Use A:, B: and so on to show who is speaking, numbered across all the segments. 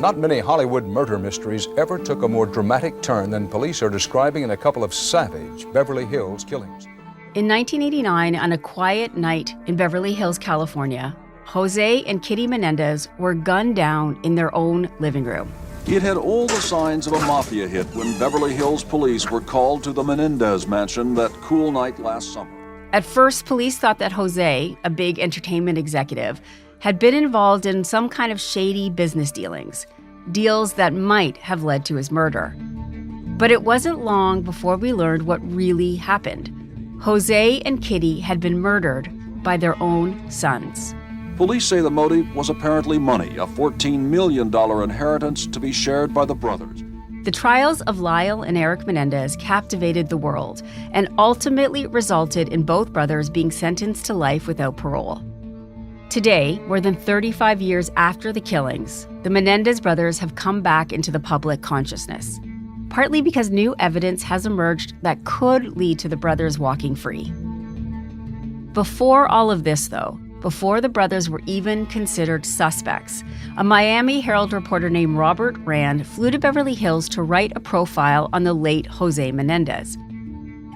A: Not many Hollywood murder mysteries ever took a more dramatic turn than police are describing in a couple of savage Beverly Hills killings.
B: In 1989, on a quiet night in Beverly Hills, California, Jose and Kitty Menendez were gunned down in their own living room.
C: It had all the signs of a mafia hit when Beverly Hills police were called to the Menendez mansion that cool night last summer.
B: At first, police thought that Jose, a big entertainment executive, had been involved in some kind of shady business deals that might have led to his murder. But it wasn't long before we learned what really happened. Jose and Kitty had been murdered by their own sons.
C: Police say the motive was apparently money, a $14 million inheritance to be shared by the brothers.
B: The trials of Lyle and Erik Menendez captivated the world and ultimately resulted in both brothers being sentenced to life without parole. Today, more than 35 years after the killings, the Menendez brothers have come back into the public consciousness, partly because new evidence has emerged that could lead to the brothers walking free. Before all of this, though, before the brothers were even considered suspects, a Miami Herald reporter named Robert Rand flew to Beverly Hills to write a profile on the late Jose Menendez.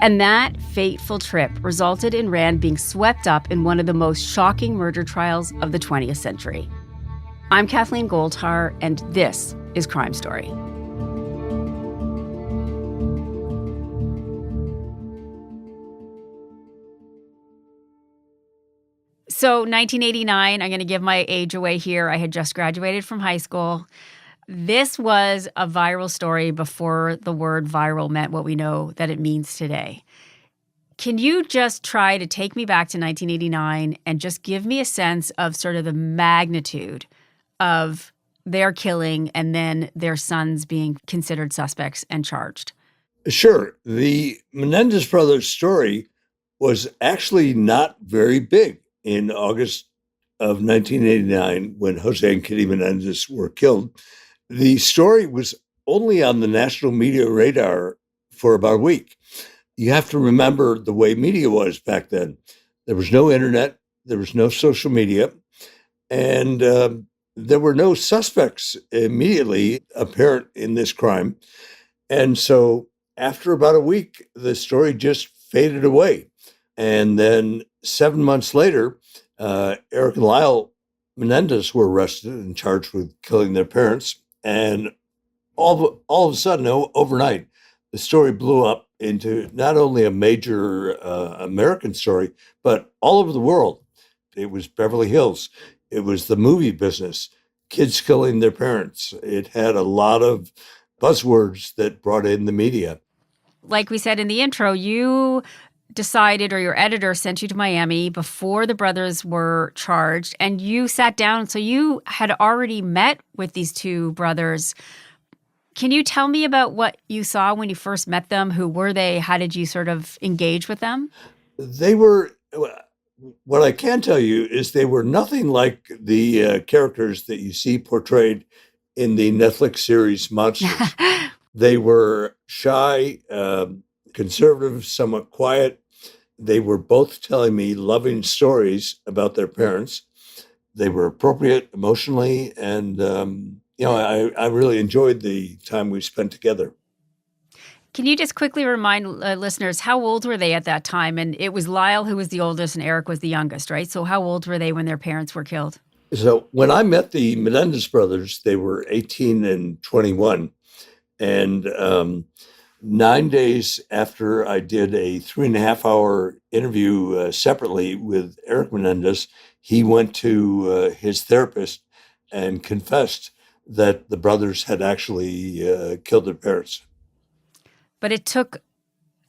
B: And that fateful trip resulted in Rand being swept up in one of the most shocking murder trials of the 20th century. I'm Kathleen Goldhar, and this is Crime Story. So 1989, I'm going to give my age away here. I had just graduated from high school. This was a viral story before the word viral meant what we know that it means today. Can you just try to take me back to 1989 and just give me a sense of sort of the magnitude of their killing and then their sons being considered suspects and charged?
D: Sure. The Menendez brothers' story was actually not very big in August of 1989 when Jose and Kitty Menendez were killed. The story was only on the national media radar for about a week. You have to remember the way media was back then. There was no internet, there was no social media, and there were no suspects immediately apparent in this crime. And so after about a week, the story just faded away. And then 7 months later, Erik and Lyle Menendez were arrested and charged with killing their parents. And all of a sudden, overnight, the story blew up into not only a major American story, but all over the world. It was Beverly Hills. It was the movie business, kids killing their parents. It had a lot of buzzwords that brought in the media.
B: Like we said in the intro, you decided, or your editor sent you to Miami before the brothers were charged, and you sat down. So you had already met with these two brothers. Can you tell me about what you saw when you first met them? Who were they? How did you sort of engage with them?
D: What I can tell you is they were nothing like the characters that you see portrayed in the Netflix series Monsters. They were shy, conservative, somewhat quiet. They were both telling me loving stories about their parents. They were appropriate emotionally, and I really enjoyed the time we spent together.
B: Can you just quickly remind listeners, how old were they at that time? And it was Lyle who was the oldest and Erik was the youngest, right? So how old were they when their parents were killed?
D: So when I met the Menendez brothers, they were 18 and 21. And 9 days after I did a 3.5-hour interview separately with Erik Menendez, he went to his therapist and confessed that the brothers had actually killed their parents.
B: But it took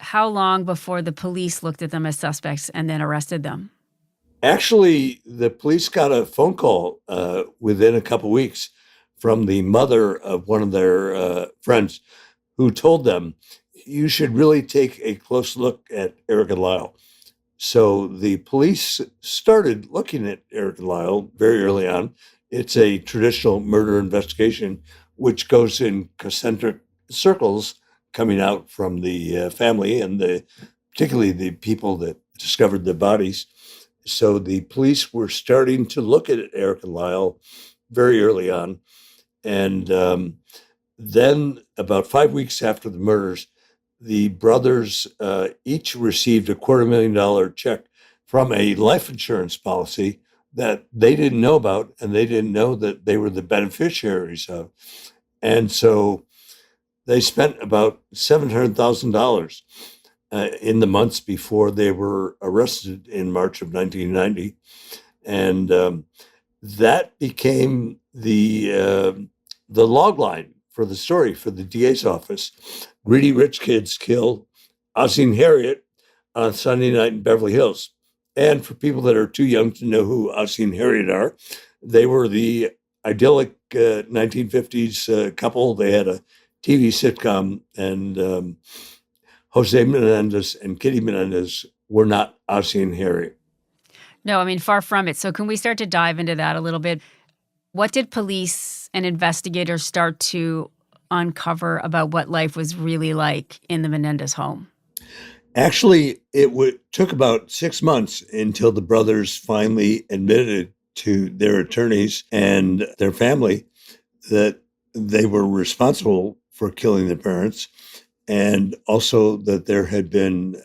B: how long before the police looked at them as suspects and then arrested them?
D: Actually, the police got a phone call within a couple weeks from the mother of one of their friends who told them, you should really take a close look at Erik and Lyle. So the police started looking at Erik and Lyle very early on. It's a traditional murder investigation, which goes in concentric circles coming out from the family and particularly the people that discovered the bodies. So the police were starting to look at Erik and Lyle very early on. And then, about 5 weeks after the murders, the brothers each received a $250,000 check from a life insurance policy that they didn't know about, and they didn't know that they were the beneficiaries of. And so they spent about $700,000 in the months before they were arrested in March of 1990. And that became the log line for the story for the DA's office. Greedy rich kids kill Ozzie and Harriet on Sunday night in Beverly Hills. And for people that are too young to know who Ozzie and Harriet are, they were the idyllic 1950s couple. They had a TV sitcom, and Jose Menendez and Kitty Menendez were not Ozzie and Harriet.
B: No, I mean, far from it. So can we start to dive into that a little bit? What did police and investigators start to uncover about what life was really like in the Menendez home?
D: Actually, it took about 6 months until the brothers finally admitted to their attorneys and their family that they were responsible for killing their parents, and also that there had been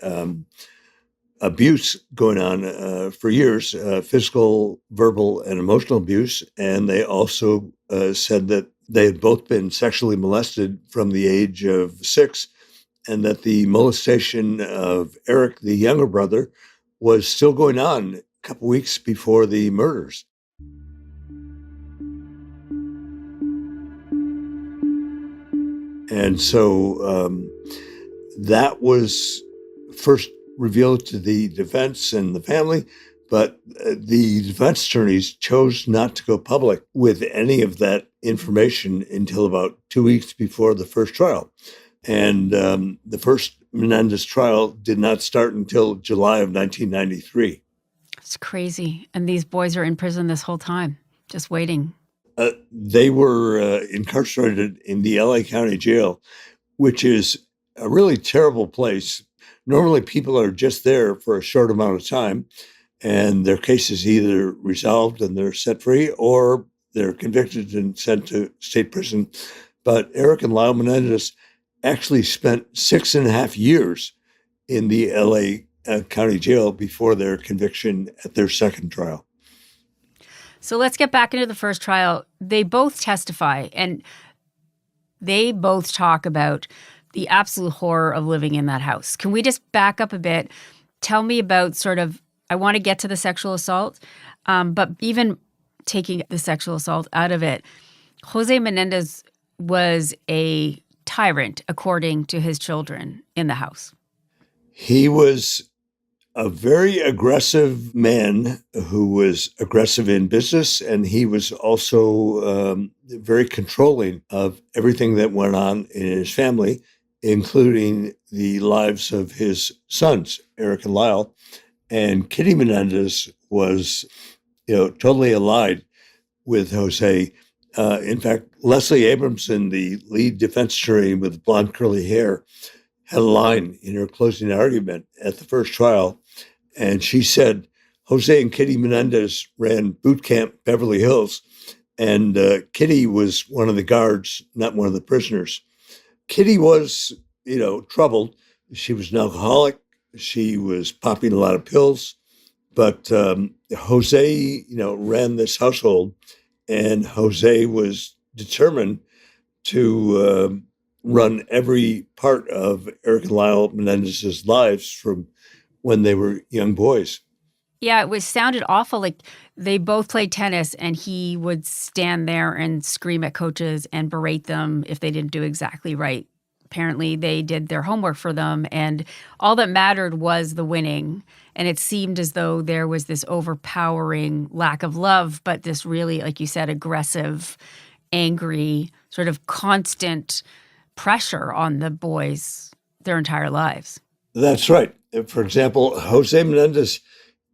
D: abuse going on for years, physical, verbal, and emotional abuse. And they also said that they had both been sexually molested from the age of 6, and that the molestation of Erik, the younger brother, was still going on a couple weeks before the murders. And so that was first revealed to the defense and the family, but the defense attorneys chose not to go public with any of that information until about 2 weeks before the first trial. And the first Menendez trial did not start until July of 1993.
B: It's crazy. And these boys are in prison this whole time, just waiting.
D: They were incarcerated in the LA County Jail, which is a really terrible place. Normally, people are just there for a short amount of time, and their case is either resolved and they're set free, or they're convicted and sent to state prison. But Erik and Lyle Menendez actually spent 6.5 years in the LA County Jail before their conviction at their second trial.
B: So let's get back into the first trial. They both testify, and they both talk about the absolute horror of living in that house. Can we just back up a bit? Tell me about sort of, I want to get to the sexual assault, but even taking the sexual assault out of it, Jose Menendez was a tyrant, according to his children in the house.
D: He was a very aggressive man who was aggressive in business, and he was also very controlling of everything that went on in his family, including the lives of his sons, Erik and Lyle. And Kitty Menendez was, totally allied with Jose. In fact, Leslie Abramson, the lead defense attorney with blonde curly hair, had a line in her closing argument at the first trial. And she said, Jose and Kitty Menendez ran boot camp Beverly Hills, and Kitty was one of the guards, not one of the prisoners. Kitty was, troubled. She was an alcoholic. She was popping a lot of pills. But Jose, ran this household, and Jose was determined to run every part of Erik and Lyle Menendez's lives from when they were young boys.
B: Yeah, it sounded awful. Like they both played tennis, and he would stand there and scream at coaches and berate them if they didn't do exactly right. Apparently, they did their homework for them, and all that mattered was the winning. And it seemed as though there was this overpowering lack of love, but this really, like you said, aggressive, angry, sort of constant pressure on the boys their entire lives.
D: That's right. For example, Jose Menendez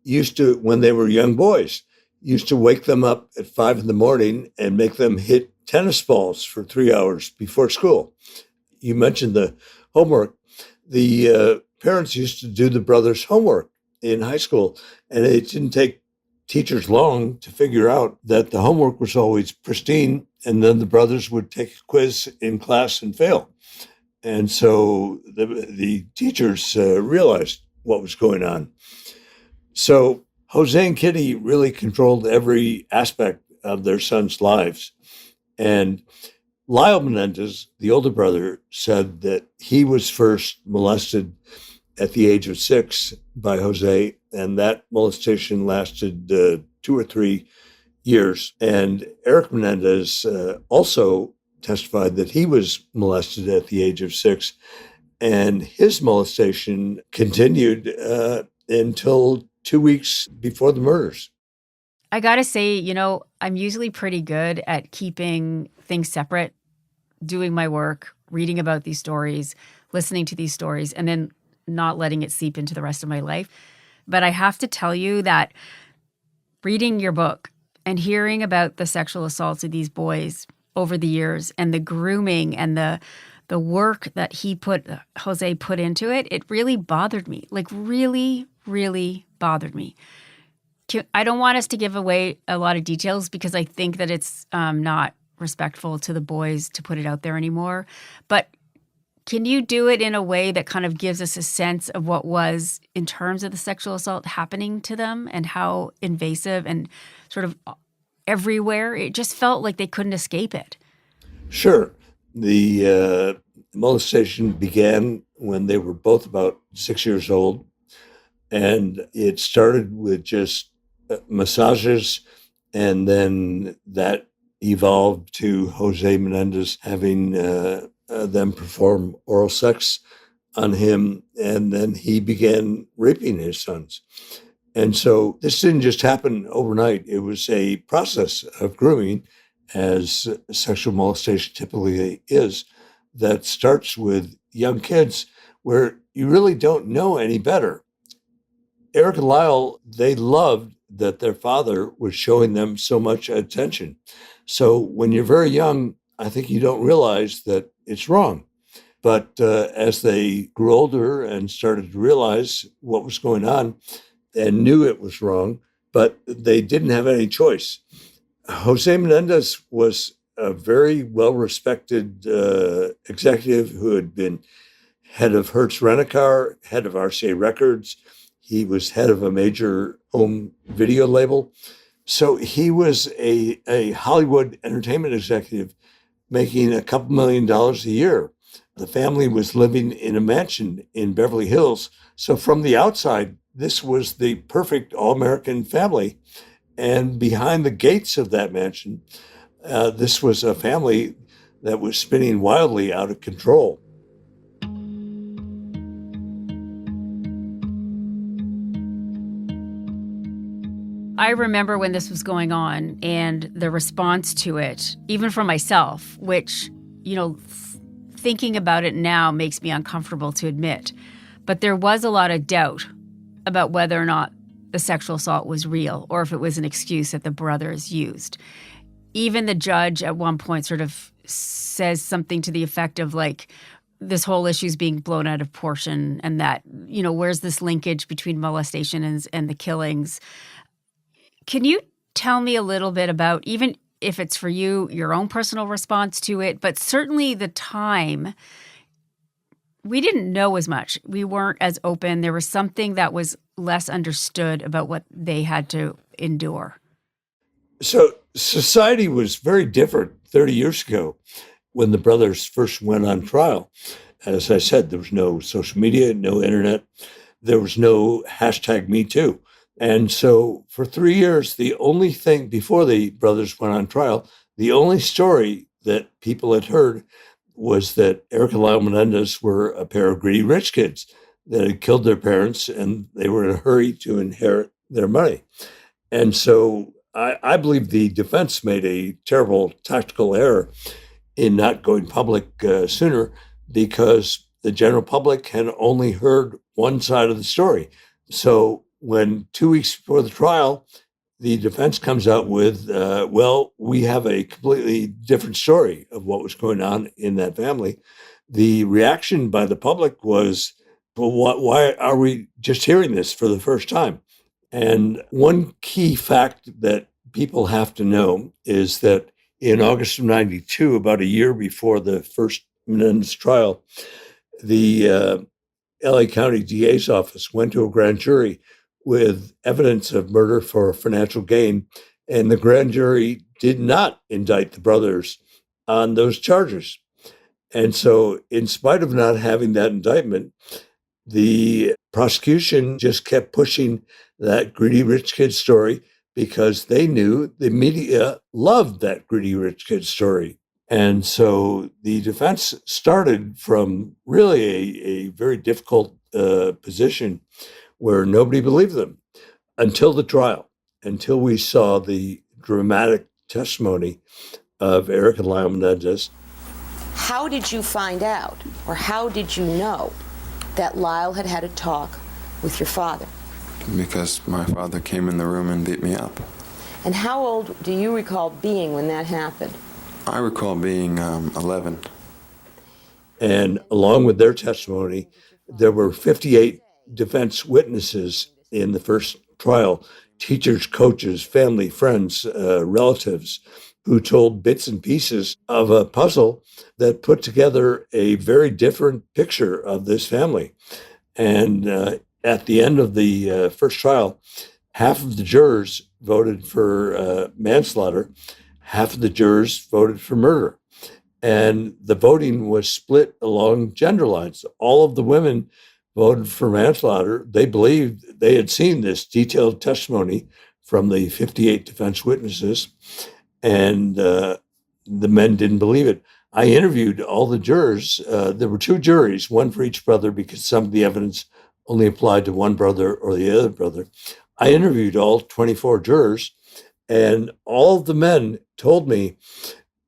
D: used to, when they were young boys, used to wake them up at 5 a.m. and make them hit tennis balls for 3 hours before school. You mentioned the homework. The parents used to do the brothers' homework in high school, and it didn't take teachers long to figure out that the homework was always pristine and then the brothers would take a quiz in class and fail. And so the teachers realized what was going on. So Jose and Kitty really controlled every aspect of their sons' lives. And Lyle Menendez, the older brother, said that he was first molested at the age of 6 by Jose, and that molestation lasted 2 or 3 years. And Erik Menendez also testified that he was molested at the age of 6, and his molestation continued until 2 weeks before the murders.
B: I gotta say, I'm usually pretty good at keeping things separate, doing my work, reading about these stories, listening to these stories, and then not letting it seep into the rest of my life. But I have to tell you that reading your book and hearing about the sexual assaults of these boys over the years and the grooming and the work that Jose put into it, it really bothered me. Like really, really bothered me. I don't want us to give away a lot of details because I think that it's not respectful to the boys to put it out there anymore. But can you do it in a way that kind of gives us a sense of what was, in terms of the sexual assault, happening to them and how invasive and sort of everywhere? It just felt like they couldn't escape it.
D: Sure. The molestation began when they were both about 6 years old. And it started with just massages, and then that evolved to Jose Menendez having them perform oral sex on him, and then he began raping his sons. And so this didn't just happen overnight. It was a process of grooming, as sexual molestation typically is, that starts with young kids where you really don't know any better. Erik and Lyle, they loved that their father was showing them so much attention. So when you're very young, I think you don't realize that it's wrong. But as they grew older and started to realize what was going on and knew it was wrong, but they didn't have any choice. Jose Menendez was a very well-respected executive who had been head of Hertz Rent-A-Car, head of RCA Records. He was head of a major home video label. So he was a Hollywood entertainment executive making a couple $1 million a year. The family was living in a mansion in Beverly Hills. So from the outside, this was the perfect all-American family. And behind the gates of that mansion, this was a family that was spinning wildly out of control.
B: I remember when this was going on and the response to it, even for myself, which, thinking about it now makes me uncomfortable to admit. But there was a lot of doubt about whether or not the sexual assault was real or if it was an excuse that the brothers used. Even the judge at one point sort of says something to the effect of like, this whole issue is being blown out of proportion and that, where's this linkage between molestation and the killings? Can you tell me a little bit about, even if it's for you, your own personal response to it, but certainly the time, we didn't know as much. We weren't as open. There was something that was less understood about what they had to endure.
D: So society was very different 30 years ago when the brothers first went on trial. As I said, there was no social media, no internet. There was no #MeToo. And so for 3 years, the only thing before the brothers went on trial, the only story that people had heard was that Erik and Lyle Menendez were a pair of greedy rich kids that had killed their parents and they were in a hurry to inherit their money. And so I believe the defense made a terrible tactical error in not going public sooner because the general public had only heard one side of the story. So when 2 weeks before the trial, the defense comes out with, we have a completely different story of what was going on in that family. The reaction by the public was, why are we just hearing this for the first time? And one key fact that people have to know is that in August of 92, about a year before the first Menendez trial, the LA County DA's office went to a grand jury with evidence of murder for financial gain, and the grand jury did not indict the brothers on those charges. And so, in spite of not having that indictment, the prosecution just kept pushing that greedy rich kid story because they knew the media loved that greedy rich kid story. And so the defense started from really a very difficult position where nobody believed them until the trial, until we saw the dramatic testimony of Erik and Lyle Menendez.
E: How did you find out, or how did you know that Lyle had had a talk with your father?
F: Because my father came in the room and beat me up.
E: And how old do you recall being when that happened?
F: I recall being 11.
D: And along with their testimony, there were 58 defense witnesses in the first trial, teachers, coaches, family, friends, relatives, who told bits and pieces of a puzzle that put together a very different picture of this family. And at the end of the first trial, half of the jurors voted for manslaughter, half of the jurors voted for murder. And the voting was split along gender lines. All of the women voted for manslaughter. They believed they had seen this detailed testimony from the 58 defense witnesses, and the men didn't believe it. I interviewed all the jurors. There were two juries, one for each brother, because some of the evidence only applied to one brother or the other brother. I interviewed all 24 jurors, and all of the men told me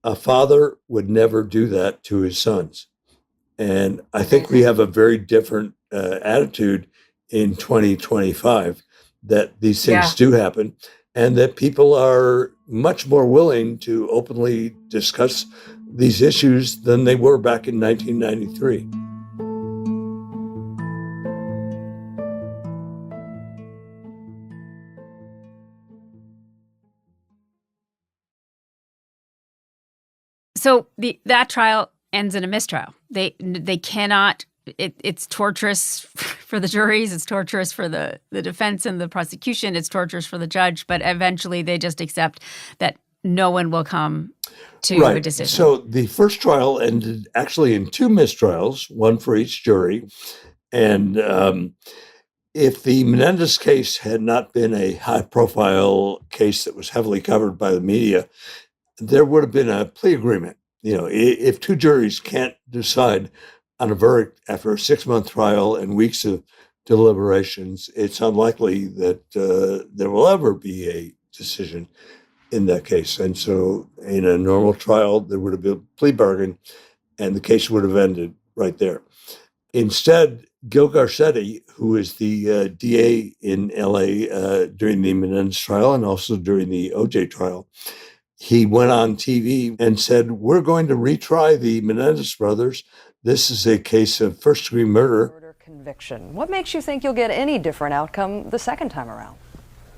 D: a father would never do that to his sons. And I think we have a very different attitude in 2025 that these things do happen, and that people are much more willing to openly discuss these issues than they were back in 1993.
B: So that trial ends in a mistrial. They cannot. It's torturous for the juries. It's torturous for the defense and the prosecution. It's torturous for the judge. But eventually, they just accept that no one will come to a decision.
D: So the first trial ended actually in two mistrials, one for each jury. And if the Menendez case had not been a high-profile case that was heavily covered by the media, there would have been a plea agreement. You know, if two juries can't decide on a verdict after a 6-month trial and weeks of deliberations, it's unlikely that there will ever be a decision in that case. And so in a normal trial, there would have been a plea bargain and the case would have ended right there. Instead, Gil Garcetti, who is the DA in LA during the Menendez trial and also during the OJ trial, he went on TV and said, "We're going to retry the Menendez brothers. This is a case of first-degree murder."
G: Conviction. What makes you think you'll get any different outcome the second time around?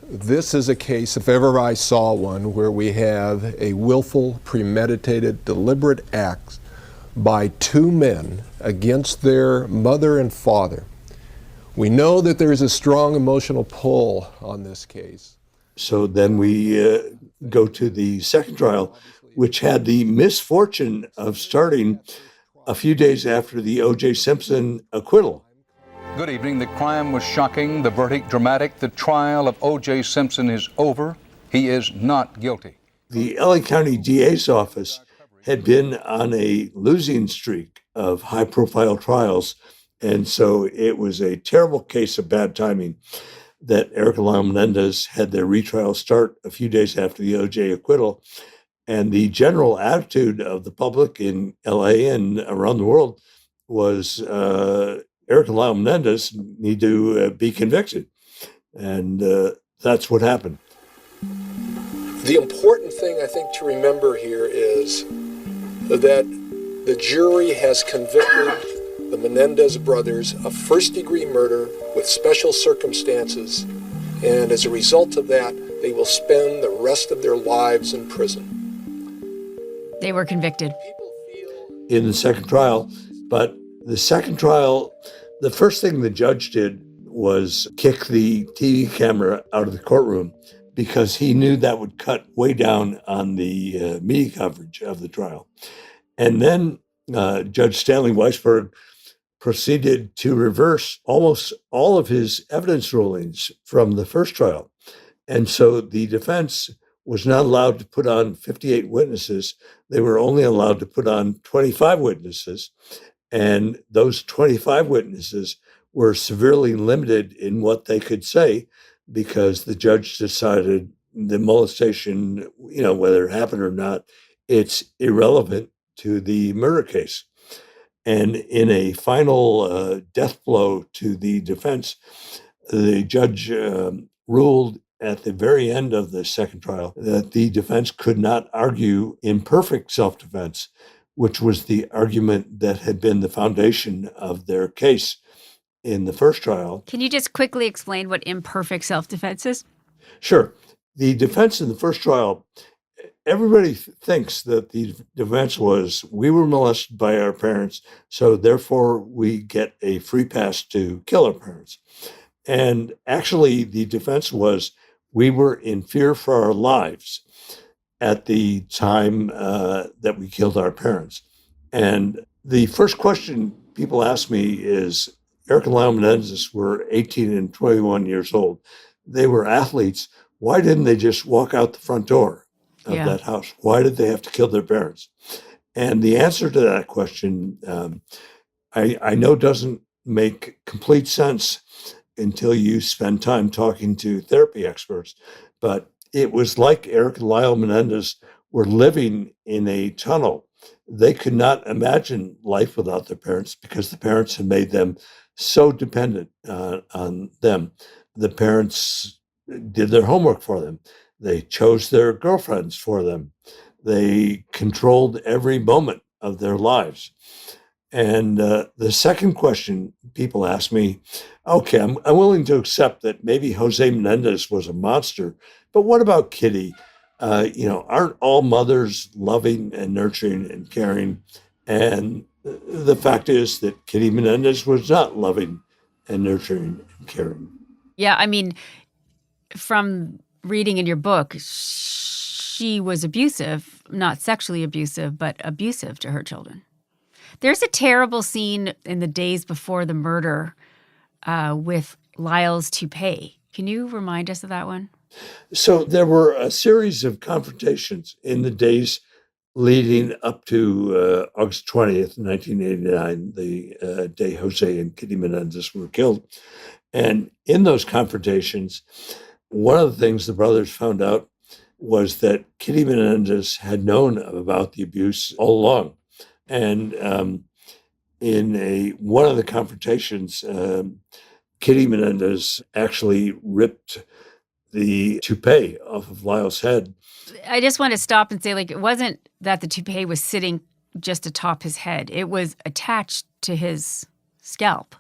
H: This is a case, if ever I saw one, where we have a willful, premeditated, deliberate act by two men against their mother and father. We know that there is a strong emotional pull on this case.
D: So then we go to the second trial, which had the misfortune of starting a few days after the O.J. Simpson acquittal.
A: Good evening. The crime was shocking, the verdict dramatic. The trial of O.J. Simpson is over. He is not guilty.
D: The LA County DA's office had been on a losing streak of high-profile trials, and so it was a terrible case of bad timing that Erik and Lyle Menendez had their retrial start a few days after the O.J. acquittal. And the general attitude of the public in LA and around the world was Erik and Lyle Menendez need to be convicted. And that's what happened.
I: The important thing, I think, to remember here is that the jury has convicted the Menendez brothers of first-degree murder with special circumstances, and as a result of that, they will spend the rest of their lives in prison.
B: They were convicted.
D: In the second trial. But the second trial, the first thing the judge did was kick the TV camera out of the courtroom because he knew that would cut way down on the media coverage of the trial. And then Judge Stanley Weisberg proceeded to reverse almost all of his evidence rulings from the first trial. And so the defense was not allowed to put on 58 witnesses. They were only allowed to put on 25 witnesses. And those 25 witnesses were severely limited in what they could say because the judge decided the molestation, whether it happened or not, it's irrelevant to the murder case. And in a final death blow to the defense, the judge ruled at the very end of the second trial that the defense could not argue imperfect self-defense, which was the argument that had been the foundation of their case in the first trial.
B: Can you just quickly explain what imperfect self-defense is?
D: Sure. The defense in the first trial, everybody thinks that the defense was, we were molested by our parents, so therefore we get a free pass to kill our parents. And actually, the defense was, we were in fear for our lives at the time that we killed our parents. And the first question people ask me is, Erik and Lyle Menendez were 18 and 21 years old. They were athletes. Why didn't they just walk out the front door of that house? Why did they have to kill their parents? And the answer to that question, I know doesn't make complete sense until you spend time talking to therapy experts. But it was like Erik and Lyle Menendez were living in a tunnel. They could not imagine life without their parents because the parents had made them so dependent on them. The parents did their homework for them. They chose their girlfriends for them. They controlled every moment of their lives. And the second question people ask me, okay, I'm willing to accept that maybe Jose Menendez was a monster, but what about Kitty? Aren't all mothers loving and nurturing and caring? And the fact is that Kitty Menendez was not loving and nurturing and caring.
B: Yeah, I mean, from reading in your book, she was abusive, not sexually abusive, but abusive to her children. There's a terrible scene in the days before the murder with Lyle's toupee. Can you remind us of that one?
D: So there were a series of confrontations in the days leading up to August 20th, 1989, the day Jose and Kitty Menendez were killed. And in those confrontations, one of the things the brothers found out was that Kitty Menendez had known about the abuse all along. And in one of the confrontations, Kitty Menendez actually ripped the toupee off of Lyle's head.
B: I just want to stop and say, it wasn't that the toupee was sitting just atop his head. It was attached to his scalp.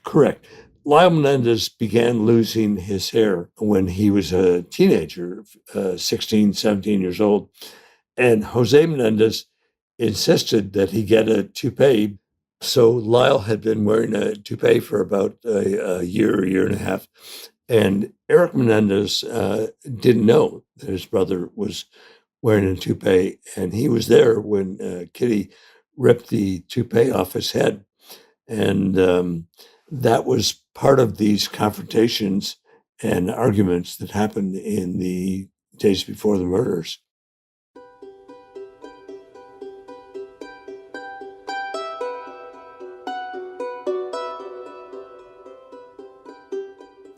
D: Correct. Lyle Menendez began losing his hair when he was a teenager, 16, 17 years old. And Jose Menendez insisted that he get a toupee. So Lyle had been wearing a toupee for about a year and a half. And Erik Menendez didn't know that his brother was wearing a toupee. And he was there when Kitty ripped the toupee off his head. And that was part of these confrontations and arguments that happened in the days before the murders.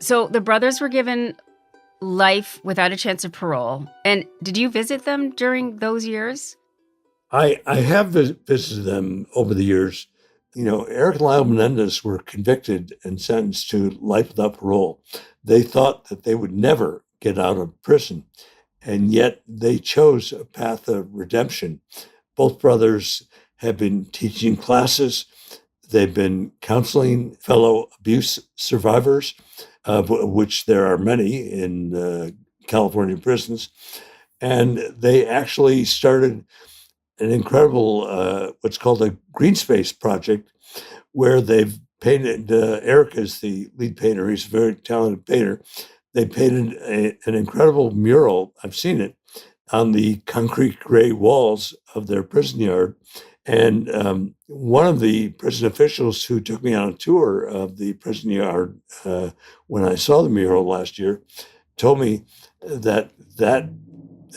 B: So the brothers were given life without a chance of parole. And did you visit them during those years?
D: I have visited them over the years. Erik and Lyle Menendez were convicted and sentenced to life without parole. They thought that they would never get out of prison, and yet they chose a path of redemption. Both brothers have been teaching classes. They've been counseling fellow abuse survivors, of which there are many in California prisons. And they actually started an incredible, what's called a green space project, where they've painted, Erik is the lead painter, he's a very talented painter. They painted an incredible mural, I've seen it, on the concrete gray walls of their prison yard. And one of the prison officials who took me on a tour of the prison yard when I saw the mural last year told me that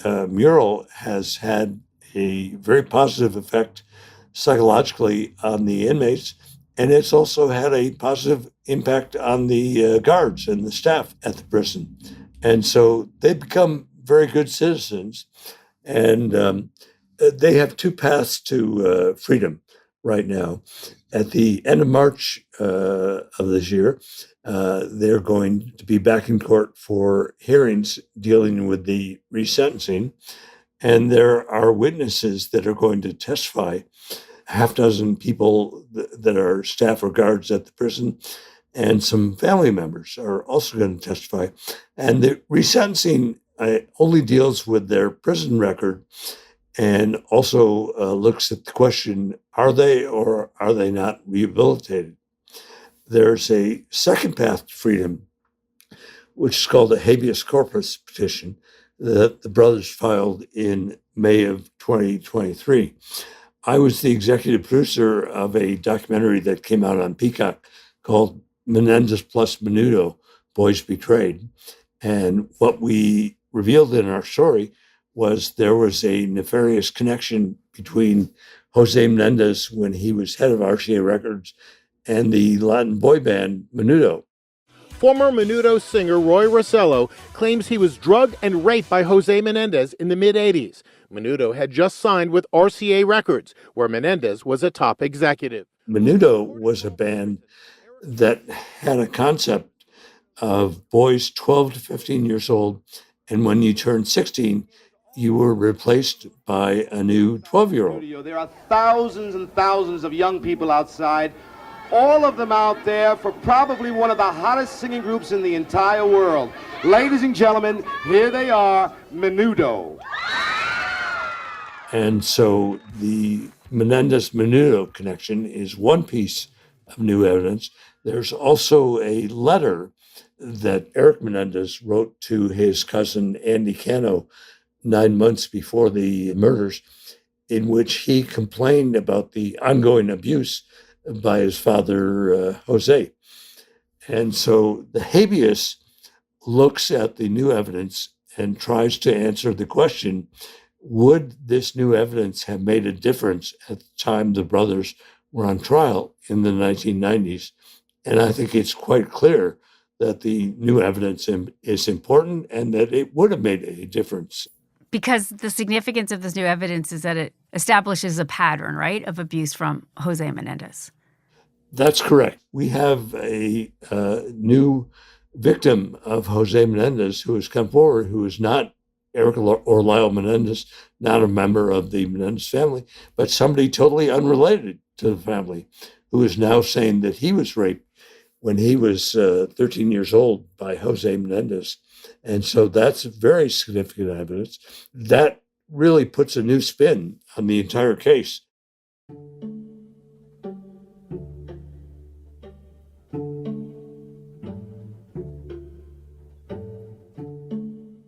D: mural has had a very positive effect psychologically on the inmates, and it's also had a positive impact on the guards and the staff at the prison. And so they've become very good citizens, and they have two paths to freedom right now. At the end of March of this year, they're going to be back in court for hearings dealing with the resentencing. And there are witnesses that are going to testify, half dozen people that are staff or guards at the prison, and some family members are also going to testify. And the resentencing only deals with their prison record and also looks at the question, are they or are they not rehabilitated? There's a second path to freedom, which is called a habeas corpus petition that the brothers filed in May of 2023. I was the executive producer of a documentary that came out on Peacock called Menendez plus Menudo, Boys Betrayed. And what we revealed in our story was there was a nefarious connection between Jose Menendez, when he was head of RCA Records, and the Latin boy band Menudo.
J: Former Menudo singer Roy Rossello claims he was drugged and raped by Jose Menendez in the mid-'80s. Menudo had just signed with RCA Records, where Menendez was a top executive.
D: Menudo was a band that had a concept of boys 12 to 15 years old, and when you turned 16, you were replaced by a new 12-year-old.
K: There are thousands and thousands of young people outside, all of them out there for probably one of the hottest singing groups in the entire world. Ladies and gentlemen, here they are, Menudo.
D: And so the Menendez-Menudo connection is one piece of new evidence. There's also a letter that Erik Menendez wrote to his cousin Andy Cano 9 months before the murders, in which he complained about the ongoing abuse by his father, Jose. And so the habeas looks at the new evidence and tries to answer the question, would this new evidence have made a difference at the time the brothers were on trial in the 1990s? And I think it's quite clear that the new evidence is important and that it would have made a difference.
B: Because the significance of this new evidence is that it establishes a pattern, right, of abuse from Jose Menendez.
D: That's correct. We have a new victim of Jose Menendez who has come forward, who is not Erik or Lyle Menendez, not a member of the Menendez family, but somebody totally unrelated to the family, who is now saying that he was raped when he was 13 years old by Jose Menendez. And so that's very significant evidence. That really puts a new spin on the entire case.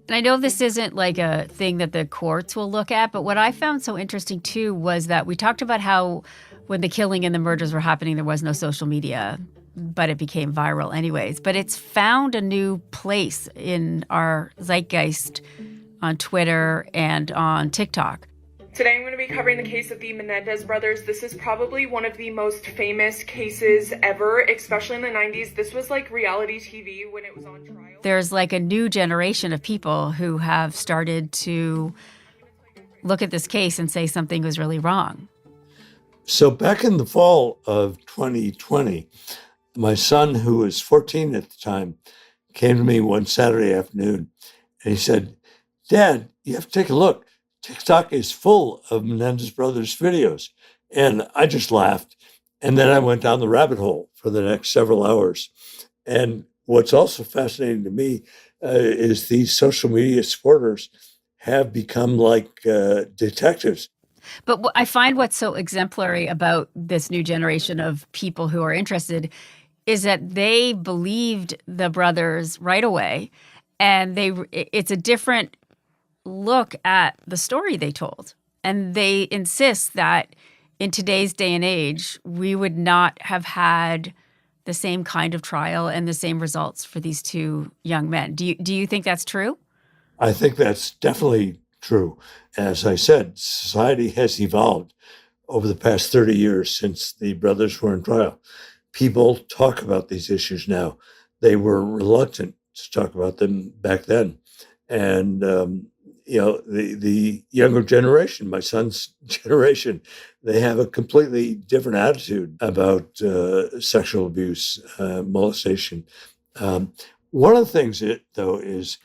B: And I know this isn't like a thing that the courts will look at, but what I found so interesting too was that we talked about how when the killing and the murders were happening, there was no social media, but it became viral anyways. But it's found a new place in our zeitgeist on Twitter and on TikTok.
L: Today I'm going to be covering the case of the Menendez brothers. This is probably one of the most famous cases ever, especially in the 90s. This was like reality TV when it was on trial.
B: There's like a new generation of people who have started to look at this case and say something was really wrong.
D: So back in the fall of 2020, my son, who was 14 at the time, came to me one Saturday afternoon and he said, "Dad, you have to take a look. TikTok is full of Menendez brothers videos." And I just laughed. And then I went down the rabbit hole for the next several hours. And what's also fascinating to me is these social media supporters have become like detectives.
B: But I find what's so exemplary about this new generation of people who are interested is that they believed the brothers right away, and it's a different look at the story they told. And they insist that in today's day and age, we would not have had the same kind of trial and the same results for these two young men. Do you think that's true?
D: I think that's definitely true. As I said, society has evolved over the past 30 years since the brothers were in trial. People talk about these issues now. They were reluctant to talk about them back then. And, the younger generation, my son's generation, they have a completely different attitude about sexual abuse, molestation. One of the things, though, is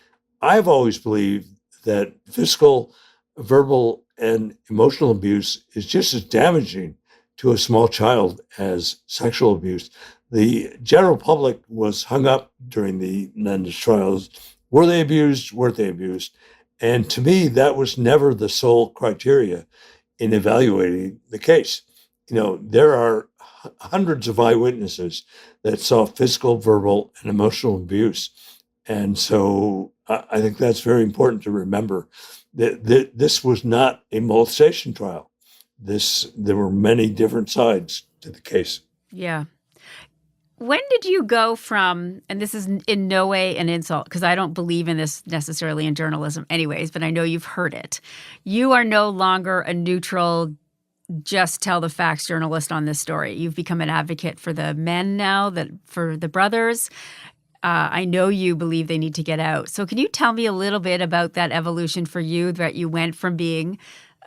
D: I've always believed that physical, verbal, and emotional abuse is just as damaging to a small child as sexual abuse. The general public was hung up during the Menendez trials. Were they abused? Weren't they abused? And to me, that was never the sole criteria in evaluating the case. There are hundreds of eyewitnesses that saw physical, verbal, and emotional abuse. And so I think that's very important to remember that this was not a molestation trial. There were many different sides to the case.
B: Yeah. When did you go from, and this is in no way an insult, because I don't believe in this necessarily in journalism anyways, but I know you've heard it. You are no longer a neutral, just tell the facts journalist on this story. You've become an advocate for the men now, for the brothers. I know you believe they need to get out. So can you tell me a little bit about that evolution for you, that you went from being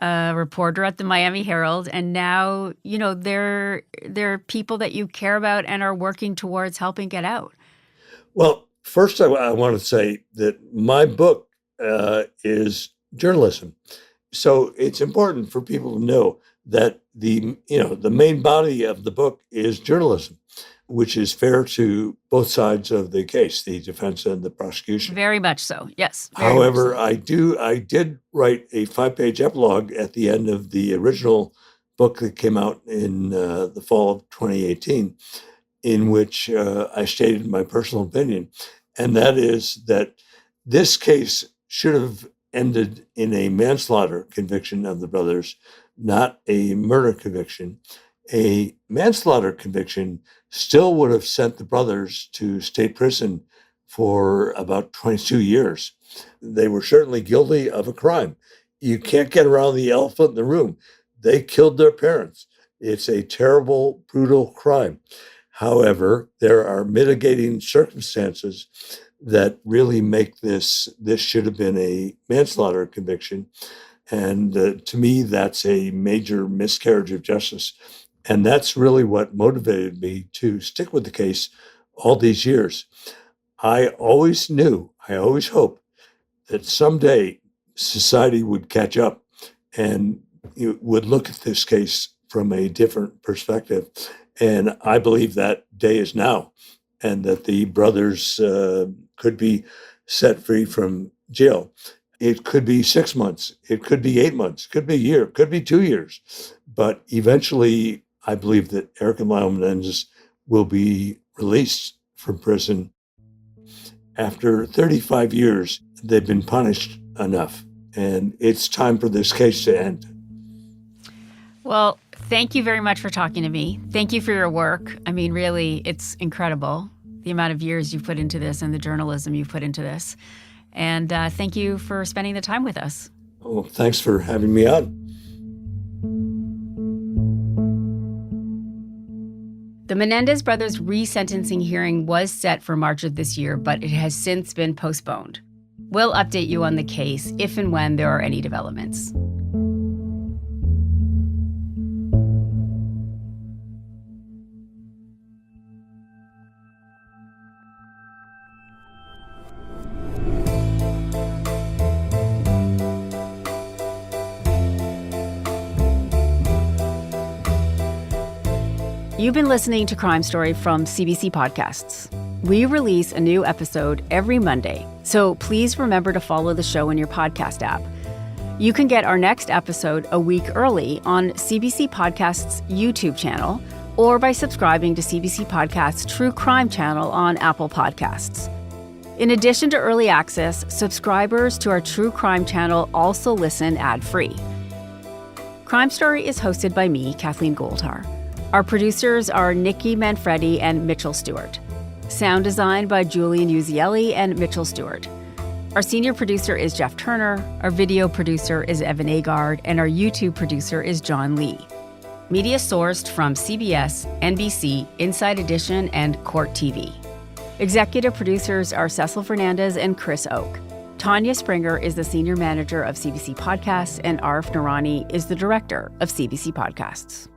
B: a reporter at the Miami Herald, and now, they're people that you care about and are working towards helping get out?
D: Well, first, I want to say that my book is journalism. So it's important for people to know that the main body of the book is journalism, which is fair to both sides of the case, the defense and the prosecution.
B: Very much so, yes.
D: However, I did write a 5-page epilogue at the end of the original book that came out in the fall of 2018, in which I stated my personal opinion, and that is that this case should have ended in a manslaughter conviction of the brothers, not a murder conviction. A manslaughter conviction still would have sent the brothers to state prison for about 22 years. They were certainly guilty of a crime. You can't get around the elephant in the room. They killed their parents. It's a terrible, brutal crime. However, there are mitigating circumstances that really make this should have been a manslaughter conviction. And to me, that's a major miscarriage of justice. And that's really what motivated me to stick with the case all these years. I always hoped that someday society would catch up and would look at this case from a different perspective. And I believe that day is now, and that the brothers could be set free from jail. It could be 6 months. It could be 8 months. It could be a year. It could be 2 years. But eventually, I believe that Erik and Lyle Menendez will be released from prison. After 35 years, they've been punished enough, and it's time for this case to end.
B: Well, thank you very much for talking to me. Thank you for your work. I mean, really, it's incredible, the amount of years you've put into this and the journalism you've put into this. And thank you for spending the time with us.
D: Well, thanks for having me on.
B: The Menendez brothers' resentencing hearing was set for March of this year, but it has since been postponed. We'll update you on the case if and when there are any developments. You've been listening to Crime Story from CBC Podcasts. We release a new episode every Monday, so please remember to follow the show in your podcast app. You can get our next episode a week early on CBC Podcast's YouTube channel or by subscribing to CBC Podcast's True Crime channel on Apple Podcasts. In addition to early access, subscribers to our True Crime channel also listen ad-free. Crime Story is hosted by me, Kathleen Goldhar. Our producers are Nikki Manfredi and Mitchell Stewart. Sound design by Julian Uzielli and Mitchell Stewart. Our senior producer is Jeff Turner, our video producer is Evan Agard, and our YouTube producer is John Lee. Media sourced from CBS, NBC, Inside Edition, and Court TV. Executive producers are Cecil Fernandez and Chris Oak. Tanya Springer is the senior manager of CBC Podcasts, and Arif Noorani is the director of CBC Podcasts.